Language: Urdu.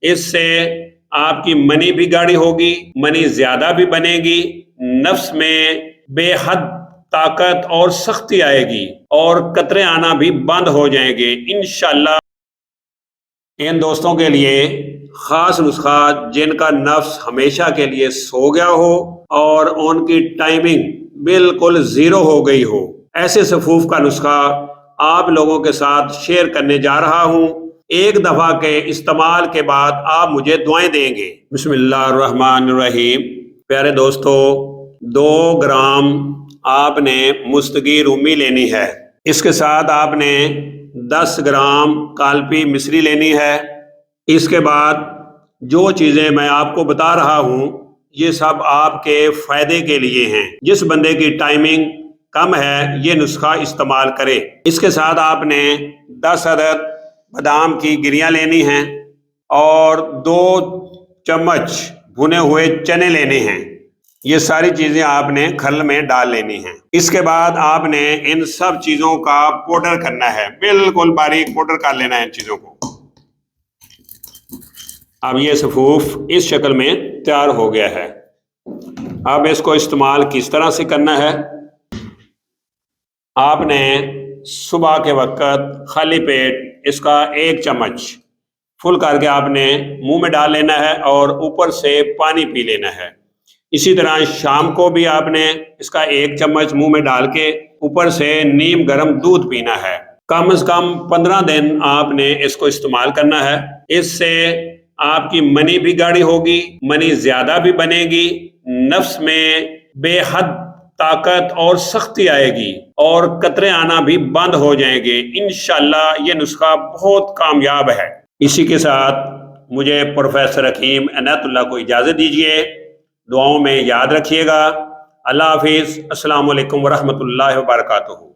اس سے آپ کی منی بھی گاڑی ہوگی، منی زیادہ بھی بنے گی، نفس میں بے حد طاقت اور سختی آئے گی اور قطرے آنا بھی بند ہو جائیں گے انشاءاللہ۔ ان دوستوں کے لیے خاص نسخہ جن کا نفس ہمیشہ کے لیے سو گیا ہو اور ان کی ٹائمنگ بالکل زیرو ہو گئی ہو، ایسے صفوف کا نسخہ آپ لوگوں کے ساتھ شیئر کرنے جا رہا ہوں۔ ایک دفعہ کے استعمال کے بعد آپ مجھے دعائیں دیں گے۔ بسم اللہ الرحمن الرحیم۔ پیارے دوستو، 2 گرام آپ نے مستگی رومی لینی ہے۔ اس کے ساتھ آپ نے 10 گرام کالپی مصری لینی ہے۔ اس کے بعد جو چیزیں میں آپ کو بتا رہا ہوں یہ سب آپ کے فائدے کے لیے ہیں۔ جس بندے کی ٹائمنگ کم ہے یہ نسخہ استعمال کرے۔ اس کے ساتھ آپ نے 10 عدد بادام کی گریاں لینی ہیں اور 2 چمچ بھنے ہوئے چنے لینے ہیں۔ یہ ساری چیزیں آپ نے کھل میں ڈال لینی ہیں۔ اس کے بعد آپ نے ان سب چیزوں کا پاؤڈر کرنا ہے، بالکل باریک پاؤڈر کر لینا ہے ان چیزوں کو۔ اب یہ صفوف اس شکل میں تیار ہو گیا ہے۔ اب اس کو استعمال کس طرح سے کرنا ہے؟ آپ نے صبح کے وقت خالی پیٹ اس کا 1 چمچ فل کر کے آپ نے منہ میں ڈال لینا ہے اور اوپر سے پانی پی لینا ہے۔ اسی طرح شام کو بھی آپ نے اس کا 1 چمچ منہ میں ڈال کے اوپر سے نیم گرم دودھ پینا ہے۔ کم از کم 15 دن آپ نے اس کو استعمال کرنا ہے۔ اس سے آپ کی منی بھی گاڑی ہوگی، منی زیادہ بھی بنے گی، نفس میں بے حد طاقت اور سختی آئے گی اور قطرے آنا بھی بند ہو جائیں گے انشاءاللہ۔ یہ نسخہ بہت کامیاب ہے۔ اسی کے ساتھ مجھے پروفیسر حکیم عنایت اللہ کو اجازت دیجیے۔ دعاؤں میں یاد رکھیے گا۔ اللہ حافظ۔ السلام علیکم ورحمۃ اللہ وبرکاتہ۔